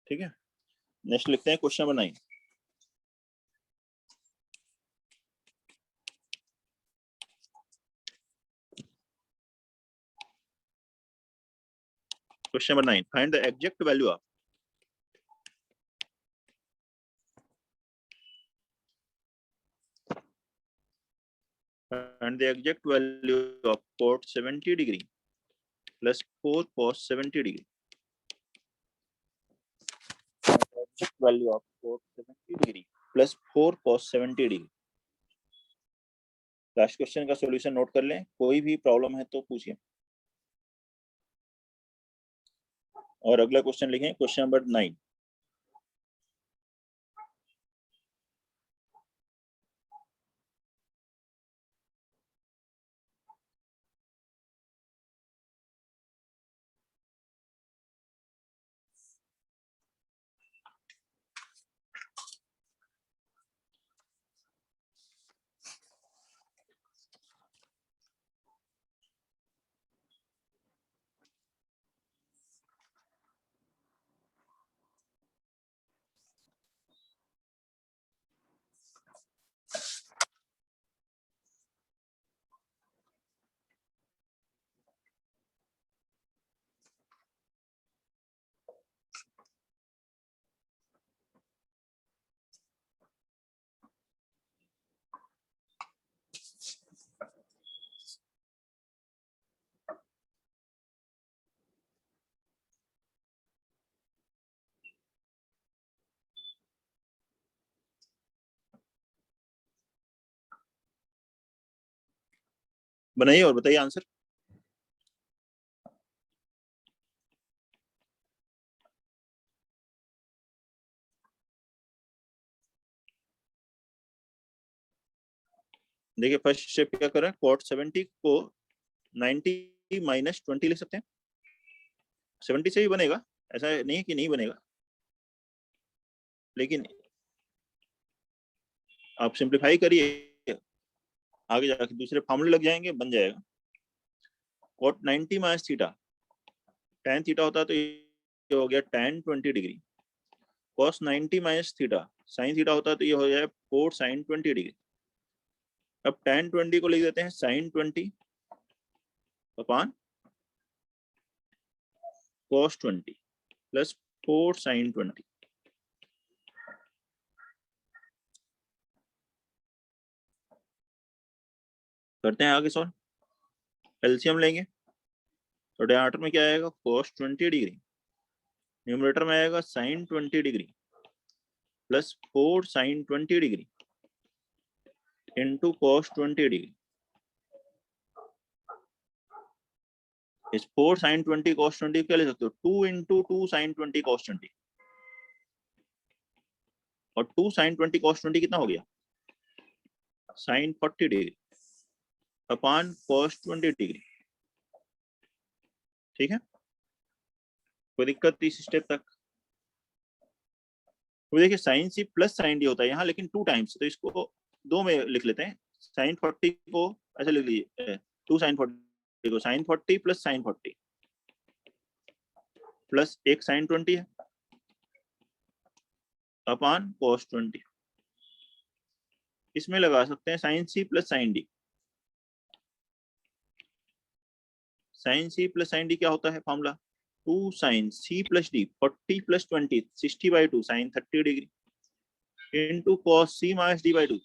ठीक है, नेक्स्ट लिखते हैं question number 9। Question number 9, find the exact value of and the exact value of cos 70 degree plus 4 cos 70 degree. And the exact value of cos 70 degree plus 4 cos 70 degree. Last question का solution note कर लें, कोई भी problem है तो पूछिए। और अगला क्वेश्चन लिखें, क्वेश्चन नंबर 9। बनाइए और बताइए आंसर। देखिए फर्स्ट स्टेप क्या कर रहे हैं, cot 70 को 90 माइनस 20 लिख सकते हैं। 70 से भी बनेगा, ऐसा नहीं है कि नहीं बनेगा, लेकिन आप सिंप्लीफाई करिए, आगे जाके दूसरे फार्मूले लग जाएंगे, बन जाएगा। cot 90 minus theta, tan theta होता तो ये हो गया tan 20 degree, cos 90 minus theta sin theta होता तो ये हो जाए 4 sin 20 डिग्री। अब tan 20 को लिख देते हैं sin 20 upon cos 20 plus 4 sin 20। करते हैं आगे सॉल्व। एलसीएम लेंगे तो डिनोमिनेटर में क्या आएगा, cos 20 डिग्री, न्यूमरेटर में आएगा sin 20 degree plus 4 sin 20 degree into cos 20 degree. इस 4 sin 20 cos 20 क्या ले सकते हो, 2 इंटू 2 sin 20 cos 20, और 2 sin 20 cos 20 कितना हो गया, sin 40 degree upon cos 20 degree. ठीक है, कोई दिक्कत इस स्टेप तक? तो देखिए sine C plus sine D होता है यहाँ, लेकिन 2 टाइम्स, तो इसको 2 में लिख लेते हैं। साइन 40 को ऐसे लिख लीजिए, 2 साइन 40 को साइन 40 प्लस साइन 40 प्लस एक साइन 20 है अपॉन cos 20। इसमें लगा सकते हैं sine C plus sine D. Sine C plus sine D क्या होता है formula, 2 sin c plus D 40 प्लस 20 60/2 sin 30 degree into cos c minus D by 2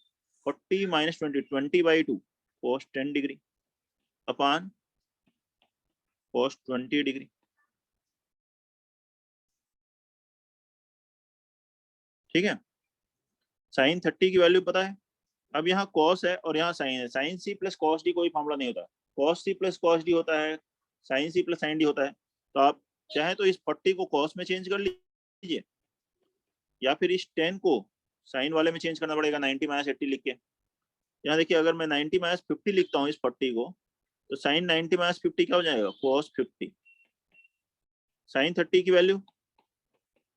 40 माइनस 20 20/2 cos 10 degree upon cos 20 degree. ठीक है, साइन 30 की वैल्यू पता है। अब यहाँ cos है और यहाँ साइन है, sine C plus cos D कोई फॉर्मूला नहीं होता, cos C plus cos D होता है, sine C plus sine D होता है। तो आप चाहे तो इस 40 को cos में चेंज कर लीजिए, या फिर इस 10 को साइन वाले में चेंज करना पड़ेगा 90 माइनस 80 लिख के। यहाँ देखिए अगर मैं 90 माइनस 50 लिखता हूँ इस 40 को, तो साइन 90 माइनस 50 क्या हो जाएगा, cos 50। साइन 30 की वैल्यू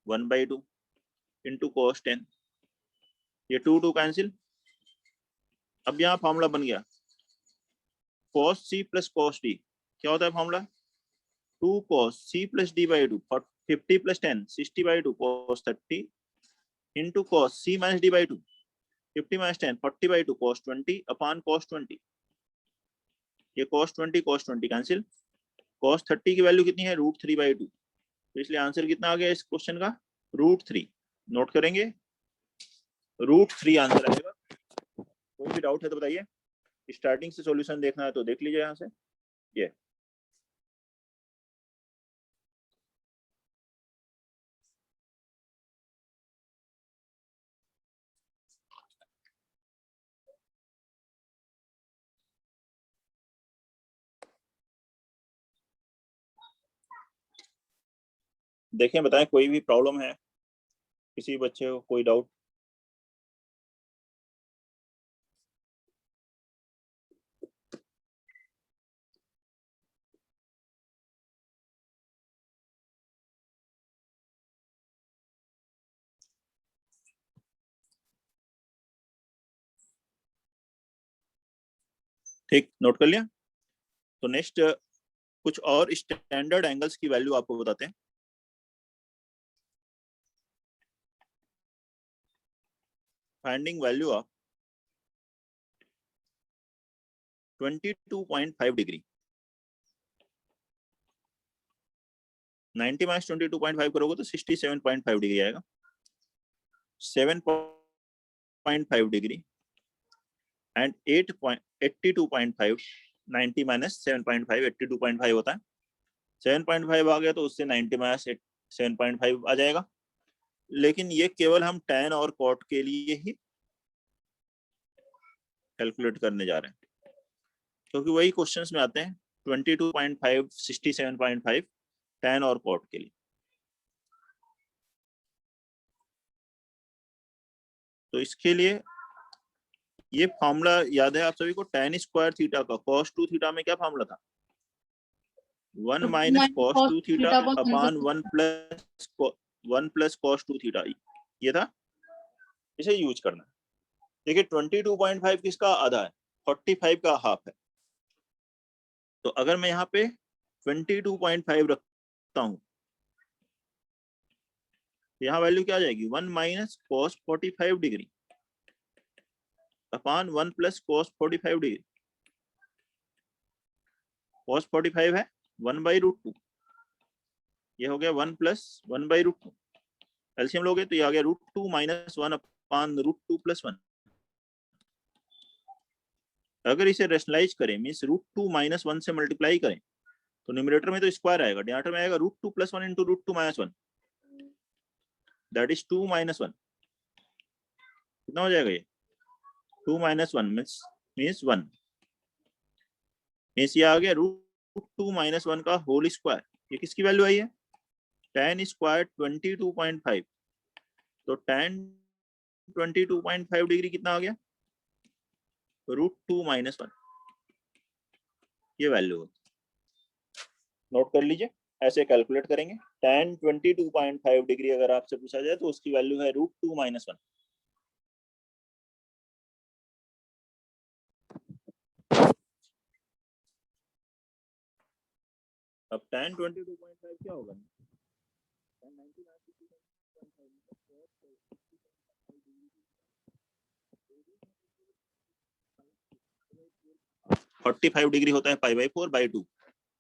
1/2 इंटू cos 10, ये 2 कैंसिल। अब यहाँ फॉर्मूला बन गया cos c plus cos d, क्या होता है formula, 2 cos c plus d by 2 50 plus 10 60/2 cos 30 into cos c minus d by 2 50 minus 10 40/2 cos 20 upon cos 20। ये cos 20 कैंसिल। cos 30 की वैल्यू कितनी है, √3/2, तो इसलिए आंसर कितना आ गया इस क्वेश्चन का, √3। नोट करेंगे, √3 आंसर आएगा। कोई भी डाउट है तो बताइए, स्टार्टिंग से सॉल्यूशन देखना है तो देख लीजिए यहाँ से। ये देखें, बताएं कोई भी प्रॉब्लम है, किसी बच्चे को कोई डाउट। ठीक, नोट कर लिया। तो नेक्स्ट कुछ और स्टैंडर्ड एंगल्स की वैल्यू आपको बताते हैं। Finding value of 22.5 degree, 90 minus 22.5 करोगे तो 67.5 डिग्री आएगा। 7.5 डिग्री एंड 82.5, 90 माइनस 7.5 82.5 होता है। 7.5 आ गया तो उससे 90 माइनस 7.5 आ जाएगा। लेकिन ये केवल हम tan और cot के लिए ही कैलकुलेट करने जा रहे हैं, क्योंकि वही क्वेश्चंस में आते हैं 22.5 67.5 tan और cot के लिए। तो इसके लिए ये फॉर्मूला याद है आप सभी को, tan स्क्वायर थीटा का cos 2 थीटा में क्या फॉर्मूला था, 1 minus cos 2 theta upon 1 plus cos 2 theta, ये था। इसे यूज करना है। देखिए 22.5 किसका आधा है, 45 का हाफ है। तो अगर मैं यहाँ पे 22.5 रखता हूँ, यहाँ वैल्यू क्या आ जाएगी, 1 minus cos 45 degree upon 1 plus cos 45 degree. cos 45 है 1/√2, ये हो गया 1 प्लस 1/√2। एलसीएम लोगे तो ये आ गया √2 माइनस 1 अपॉन √2 प्लस 1। अगर इसे रेशनलाइज करें मीन्स √2 - 1 से मल्टीप्लाई करें तो न्यूमरेटर में तो स्क्वायर आएगा, डिनोमिनेटर में आएगा √2 + 1 × √2 - 1, दैट इज 2 - 1। कितना हो जाएगा ये? 2 - 1 मीन्स 1, मीन्स ये आ गया √2 - 1 का होल स्क्वायर। ये किसकी वैल्यू आई है? tan square 22.5। तो tan 22.5 डिग्री कितना आ गया? √2 - 1, ये वैल्यू होगी। नोट कर लीजिए, ऐसे कैलकुलेट करेंगे। tan 22.5 डिग्री अगर आपसे पूछा जाए तो उसकी वैल्यू है √2 - 1। अब tan 22.5 क्या होगा? tan 45 डिग्री होता है π/4/2,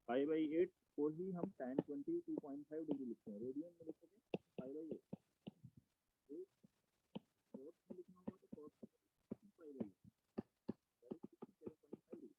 π/8 को ही हम tan 22.5 डिग्री लिखते हैं। रेडियन में लिखोगे π/8, cos में लिखना होगा तो cos π/8, that is 67.5 degree.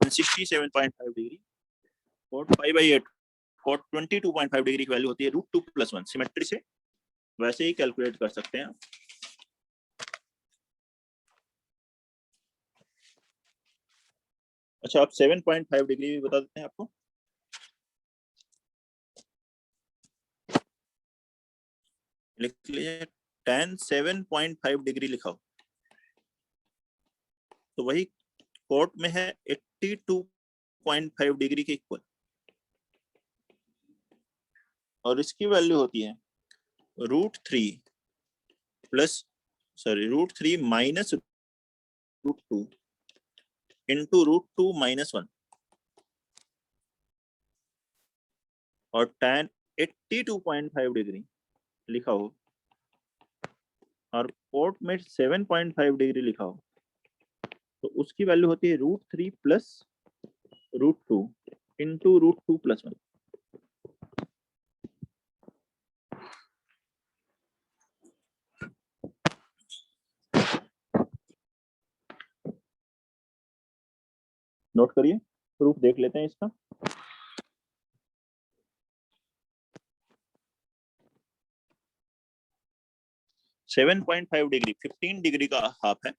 And 67.5 degree cot π/8 cot 22.5 degree की वैल्यू होती है √2 + 1। सिमेट्री से वैसे ही कैलकुलेट कर सकते हैं। अच्छा, आप 7.5 डिग्री भी बता देते हैं आपको। लिख लीजिए tan 7.5 डिग्री लिखा हो तो वही कोट में है 82.5 डिग्री के इक्वल, और इसकी वैल्यू होती है √3 - √2 इंटू √2 - 1, और tan 82.5 डिग्री लिखा हो और कोट में 7.5 डिग्री लिखा हो तो उसकी वैल्यू होती है √3 + √2 इंटू √2 + 1। नोट करिए, प्रूफ देख लेते हैं इसका। सेवन 7.5 डिग्री 15 डिग्री का हाफ है,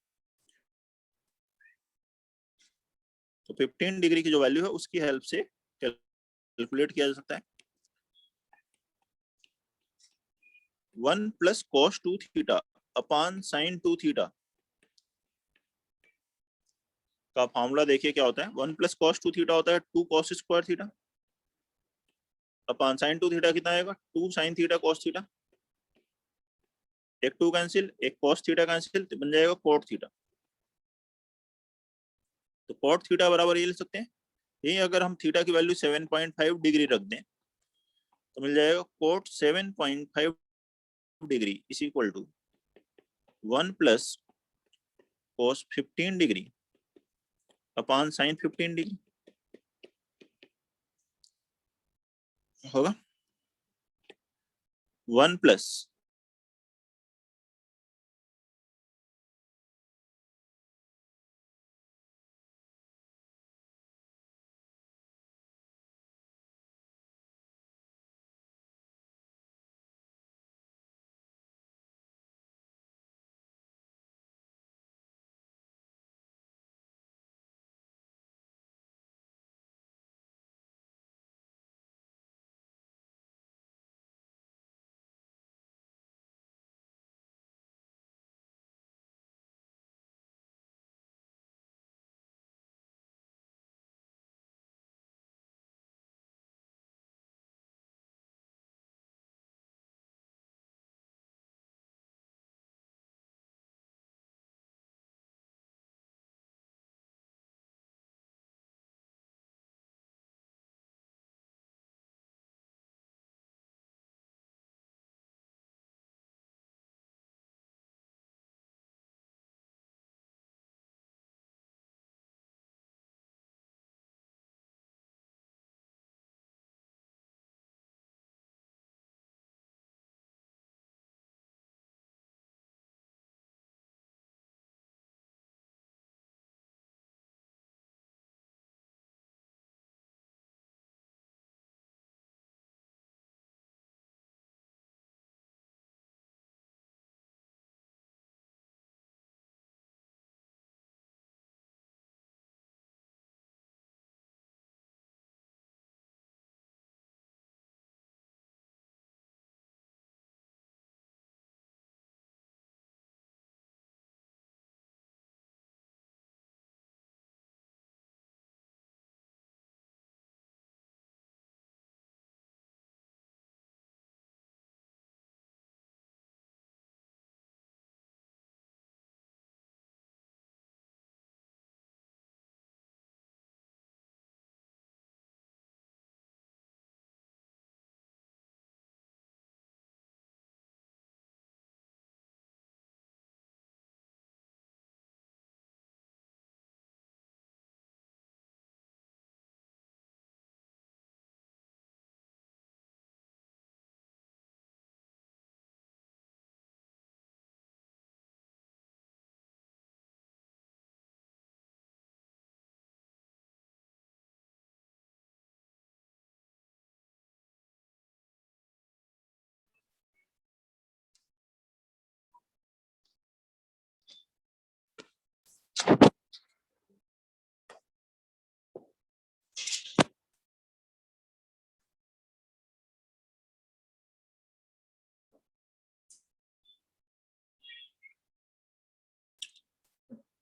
तो 15 डिग्री की जो वैल्यू है उसकी हेल्प से कैलकुलेट किया जा सकता है। 1 + cos 2 theta upon sin 2 theta का फॉर्मूला देखिए क्या होता है। 1 + cos 2 थीटा होता है 2 cos square theta upon sin 2 theta कितना आएगा 2 sin थीटा cos थीटा। एक 2 कैंसिल, एक cos थीटा कैंसिल, तो बन जाएगा cot थीटा। तो cot थीटा बराबर ये लिख सकते हैं, यही अगर हम थीटा की वैल्यू 7.5 डिग्री रख दें तो मिल जाएगा cot 7.5 degree is equal to 1 + cos 15 degree upon sin 15 degree होगा। 1 +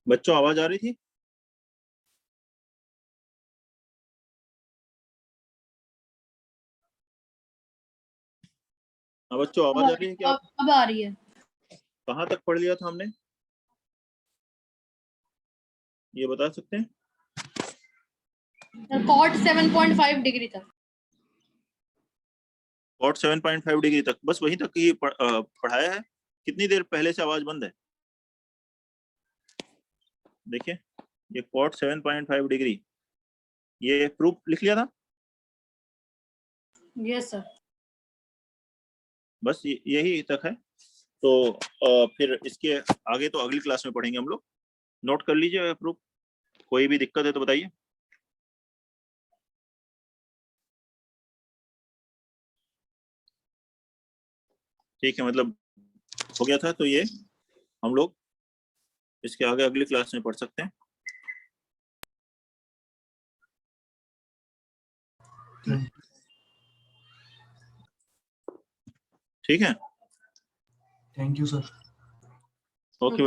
बच्चों आवाज आ रही थी? हाँ बच्चों आवाज आ रही है क्या? अब आ रही है। कहाँ तक पढ़ लिया था हमने, ये बता सकते हैं? कॉट 7.5 डिग्री तक। कॉट 7.5 डिग्री तक, बस वहीं तक ही पढ़ाया है। कितनी देर पहले से आवाज बंद है? देखिए ये कॉट 7.5 डिग्री, ये प्रूफ लिख लिया था। Yes sir. बस यही तक है। तो फिर इसके आगे तो अगली क्लास में पढ़ेंगे हम लोग। नोट कर लीजिए प्रूफ, कोई भी दिक्कत है तो बताइए। ठीक है, मतलब हो गया था, तो ये हम लोग इसके आगे अगली क्लास में पढ़ सकते हैं। ठीक है, थैंक यू सर। ओके।